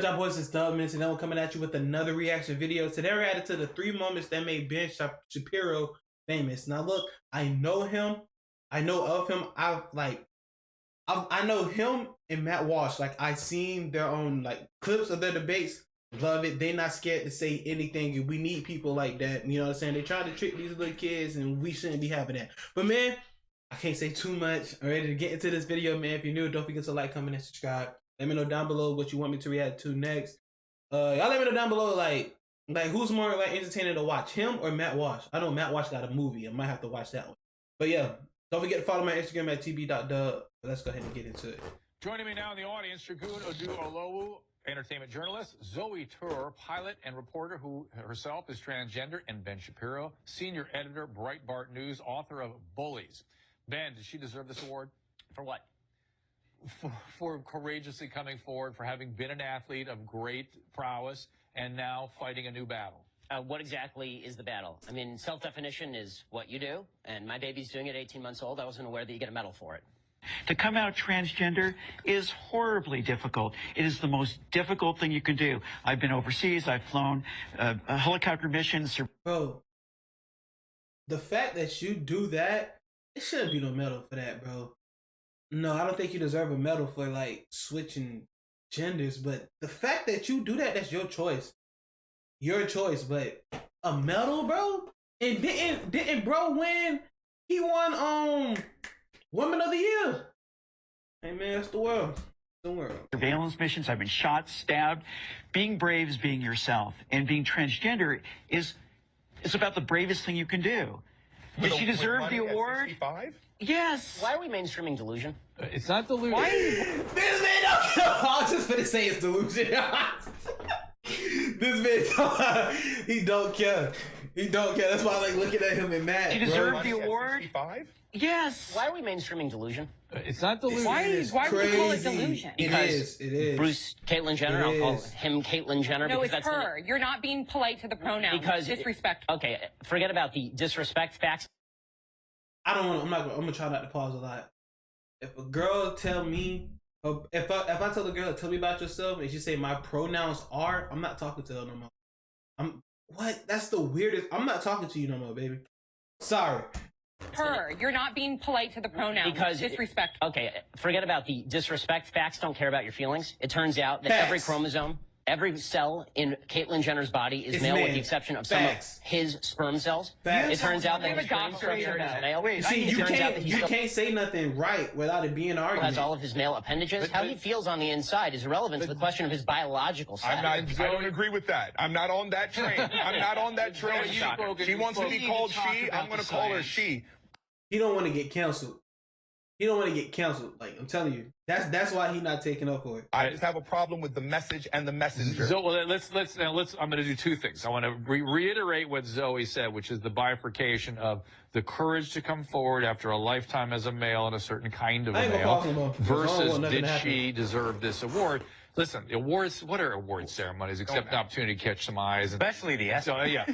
y'all boys? It's Dub Minutes, and then we're coming at you with another reaction video. Today we're added to the 3 moments that made Ben Shapiro famous. Now look, I know him. I know of him. I know him and Matt Walsh. Like, I seen their own clips of their debates. Love it. They not scared to say anything, and we need people like that. You know what I'm saying? They trying to trick these little kids, and we shouldn't be having that. But man, I can't say too much. I'm ready to get into this video, man. If you're new, don't forget to like, comment, and subscribe. Let me know down below what you want me to react to next. Y'all let me know down below like who's more entertaining to watch, him or Matt Walsh. I know Matt Walsh got a movie. I might have to watch that one. But yeah, don't forget to follow my Instagram at tb.dub. Let's go ahead and get into it. Joining me now in the audience, Shagun Oduolowu, entertainment journalist, Zoe Tur, pilot and reporter who herself is transgender, and Ben Shapiro, senior editor, Breitbart News, author of Bullies. Ben, did she deserve this award? For what? For courageously coming forward, for having been an athlete of great prowess and now fighting a new battle. What exactly is the battle? I mean, self-definition is what you do, and my baby's doing it at 18 months old. I wasn't aware that you get a medal for it. To come out transgender is horribly difficult. It is the most difficult thing you can do. I've been overseas. I've flown helicopter missions. Bro, the fact that you do that, it shouldn't be no medal for that, bro. No, I don't think you deserve a medal for switching genders, but the fact that you do that, that's your choice. Your choice, but a medal, bro? And didn't bro win? He won Woman of the Year. Hey man, that's the world. The world. Surveillance missions. I've been shot, stabbed. Being brave is being yourself, and being transgender is about the bravest thing you can do. Did she deserve the award? Yes. Why are we mainstreaming delusion? It's not delusion. Why? This man don't care. I was just gonna say it's delusion. This man, he don't care. He don't care. That's why I like looking at him and mad. She deserved the award? Yes. Why are we mainstreaming delusion? It's not delusion. Why would you call it delusion? Because it is. Bruce, Caitlyn Jenner, I'll call him Caitlyn Jenner. No, because it's her. You're not being polite to the pronouns. Because disrespect. Okay, forget about the disrespect facts. I'm gonna try not to pause a lot. If a girl tell me, if I tell the girl, tell me about yourself, and she say my pronouns are, I'm not talking to her no more. What? That's the weirdest. I'm not talking to you no more, baby. Sorry. Her. You're not being polite to the pronouns. Because disrespect. Okay, forget about the disrespect. Facts don't care about your feelings. It turns out that Facts. every chromosome, every cell in Caitlyn Jenner's body is male, with the exception of some of his sperm cells. Facts. It turns out that his brain structure is male. See, you can't say nothing right without it being an argument. Has all of his male appendages. How he feels on the inside is irrelevant to the question of his biological sex. I don't agree with that. I'm not on that train. I'm not on that train. She wants to be called she. I'm going to call her she. He don't want to get canceled. He don't want to get canceled. Like, I'm telling you, that's why he's not taking up for it. I just have a problem with the message and the messenger. So well, let's I'm going to do two things. I want to reiterate what Zoe said, which is the bifurcation of the courage to come forward after a lifetime as a male and a certain kind of a male versus did she deserve this award? Listen, awards, what are award ceremonies except an opportunity to catch some eyes? Especially the ESPN. So, yeah.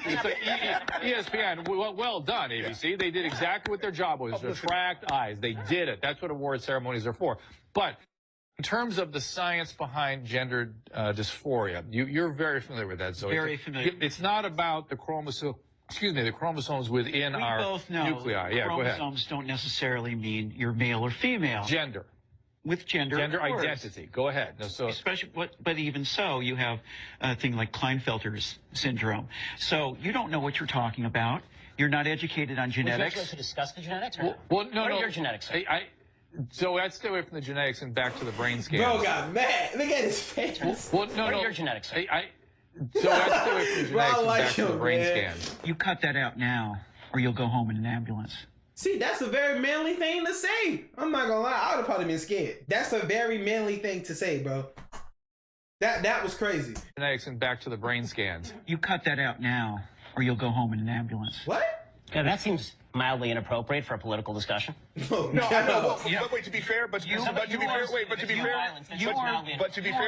ESPN, well done, ABC. Yeah. They did exactly what their job was, to attract eyes. They did it. That's what award ceremonies are for. But in terms of the science behind gender dysphoria, you're very familiar with that, Zoe. Very familiar. It's not about the chromosome. Excuse me, the chromosomes within our both know nuclei. Yeah, go ahead. Chromosomes don't necessarily mean you're male or female. Gender. With gender identity. Go ahead. No, so especially, but even so, you have a thing like Klinefelter's syndrome. So you don't know what you're talking about. You're not educated on genetics. Would you like to discuss the genetics? No. What are your genetics? So let's stay away from the genetics and back to the brain scans. Bro got mad. Look at his face. What are your genetics? So let's stay away from the genetics and back to the brain scans. You cut that out now, or you'll go home in an ambulance. See, that's a very manly thing to say. I'm not gonna lie, I would have probably been scared. That's a very manly thing to say, bro. That was crazy. Genetics and back to the brain scans. You cut that out now, or you'll go home in an ambulance. What? Yeah, that seems mildly inappropriate for a political discussion. No, I know. Wait, to be fair, but to be fair,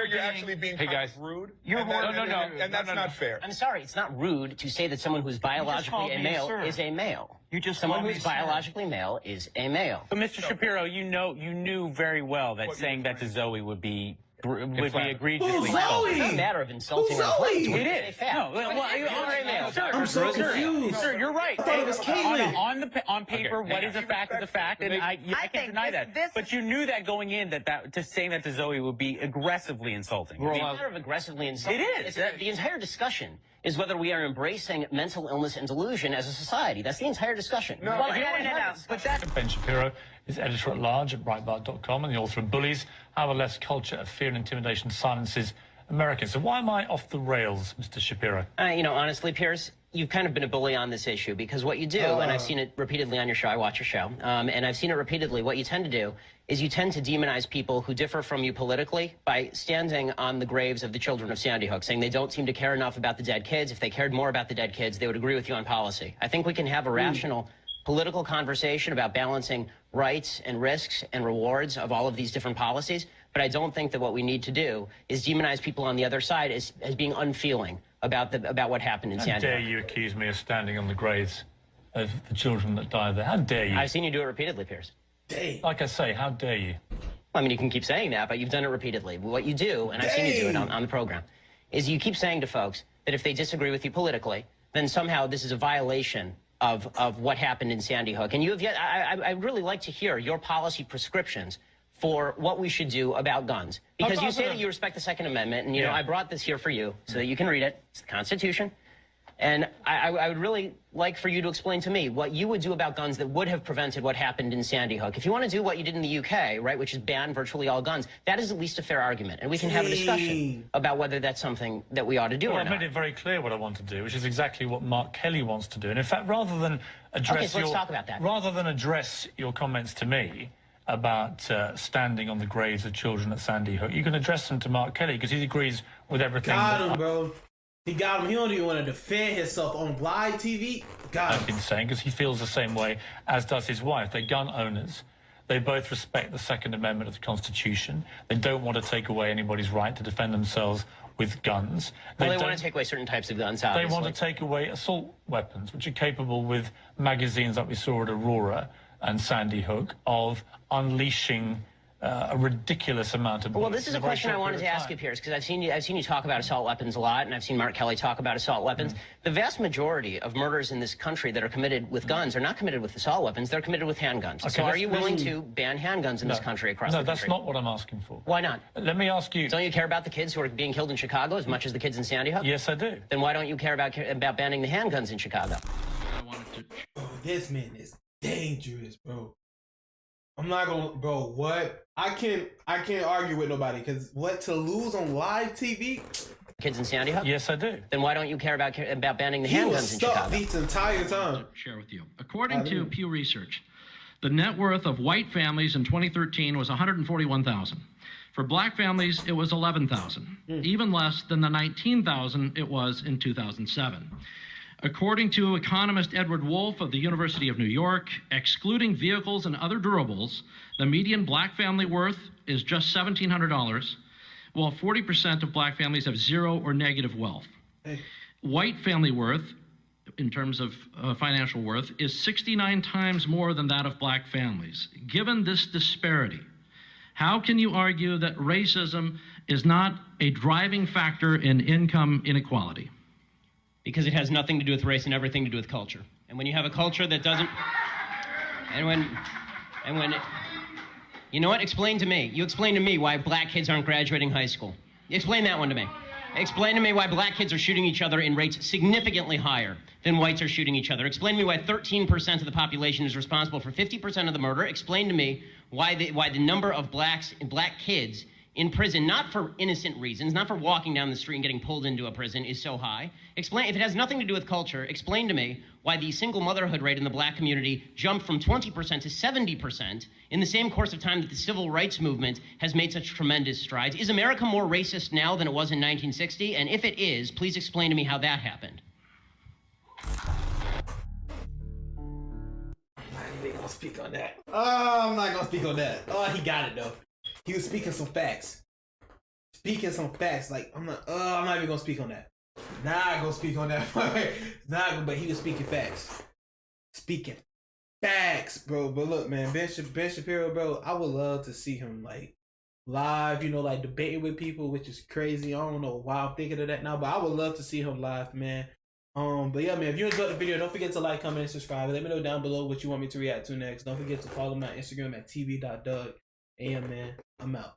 you're actually being rude. And that's not fair. I'm sorry, it's not rude to say that someone who's biologically a male is a male. Someone who's biologically male is a male. But Mr. Shapiro, you knew very well that saying that to Zoe would be would be Who's egregiously Zoe? It's not a matter of insulting Who's or Zoe? inflating. It is. No, I'm so confused. Sir, you're right. I thought it was Caitlyn. On paper, what is a fact is a fact, and I can't deny that. But you knew that going in that to saying that to Zoe would be aggressively insulting. It's not a matter of aggressively insulting. It is. The entire discussion is whether we are embracing mental illness and delusion as a society. That's the entire discussion. No. But that Ben Shapiro is editor-at-large at Breitbart.com and the author of Bullies, How a Less Culture of Fear and Intimidation Silences Americans. So why am I off the rails, Mr. Shapiro? Honestly, Piers, you've kind of been a bully on this issue because what you do, and I've seen it repeatedly on your show, I watch your show, and I've seen it repeatedly, what you tend to do is you tend to demonize people who differ from you politically by standing on the graves of the children of Sandy Hook, saying they don't seem to care enough about the dead kids. If they cared more about the dead kids, they would agree with you on policy. I think we can have a rational political conversation about balancing rights and risks and rewards of all of these different policies, but I don't think that what we need to do is demonize people on the other side as being unfeeling about what happened in Sandy Hook. How dare you accuse me of standing on the graves of the children that died there? How dare you? I've seen you do it repeatedly, Piers. Dang. Like I say, how dare you? I mean, you can keep saying that, but you've done it repeatedly. What you do, and I've seen you do it on the program, is you keep saying to folks that if they disagree with you politically, then somehow this is a violation of what happened in Sandy Hook. And you have yet, I'd really like to hear your policy prescriptions for what we should do about guns. Because you say that you respect the Second Amendment, and, you know, I brought this here for you so that you can read it. It's the Constitution. And I would really like for you to explain to me what you would do about guns that would have prevented what happened in Sandy Hook. If you want to do what you did in the UK, right, which is ban virtually all guns, that is at least a fair argument. And we can have a discussion about whether that's something that we ought to do or not. I've made it very clear what I want to do, which is exactly what Mark Kelly wants to do. And in fact, rather than address let's talk about that. Rather than address your comments to me about standing on the graves of children at Sandy Hook, you can address them to Mark Kelly because he agrees with everything. Got him, bro. He got him. He don't even want to defend himself on live TV. I've been saying, because he feels the same way as does his wife. They're gun owners. They both respect the Second Amendment of the Constitution. They don't want to take away anybody's right to defend themselves with guns. Well, they want to take away certain types of guns, obviously. They want to take away assault weapons, which are capable with magazines like we saw at Aurora and Sandy Hook of unleashing a ridiculous amount of bullets. Well, this is a question I wanted to ask you, Piers, because I've seen you talk about assault weapons a lot, and I've seen Mark Kelly talk about assault weapons. The vast majority of murders in this country that are committed with guns are not committed with assault weapons. They're committed with handguns. Okay, so are you willing to ban handguns in this country across the country? No, that's not what I'm asking for. Why not? Let me ask you. Don't you care about the kids who are being killed in Chicago as much as the kids in Sandy Hook? Yes, I do. Then why don't you care about banning the handguns in Chicago? Bro, this man is dangerous, bro. I'm not gonna, bro. What? I can't argue with nobody because what to lose on live TV? Kids in Sandy Hook? Yes, I do. Then why don't you care about banning the handguns in Chicago? He was stuck this entire time. Share with you. According to Pew Research, the net worth of white families in 2013 was $141,000. For black families, it was $11,000, even less than the $19,000 it was in 2007. According to economist Edward Wolf of the University of New York, excluding vehicles and other durables, the median black family worth is just $1,700, while 40% of black families have zero or negative wealth. White family worth, in terms of financial worth, is 69 times more than that of black families. Given this disparity, how can you argue that racism is not a driving factor in income inequality? Because it has nothing to do with race and everything to do with culture. And when you have a culture that doesn't... And when... You know what? Explain to me. You explain to me why black kids aren't graduating high school. Explain that one to me. Explain to me why black kids are shooting each other in rates significantly higher than whites are shooting each other. Explain to me why 13% of the population is responsible for 50% of the murder. Explain to me why the number of black kids in prison, not for innocent reasons, not for walking down the street and getting pulled into a prison, is so high. Explain, if it has nothing to do with culture, explain to me why the single motherhood rate in the black community jumped from 20% to 70% in the same course of time that the civil rights movement has made such tremendous strides. Is America more racist now than it was in 1960? And if it is, please explain to me how that happened. I'm not even gonna speak on that. Oh, I'm not gonna speak on that. Oh, he got it though. He was speaking some facts. Like, I'm not even gonna speak on that. Not gonna speak on that. But he was speaking facts. Speaking facts, bro. But look, man, Ben Shapiro, bro, I would love to see him, like, live, you know, like debating with people, which is crazy. I don't know why I'm thinking of that now, but I would love to see him live, man. But yeah, man, if you enjoyed the video, don't forget to like, comment, and subscribe. Let me know down below what you want me to react to next. Don't forget to follow my Instagram at tv.doug. And yeah, man, I'm out.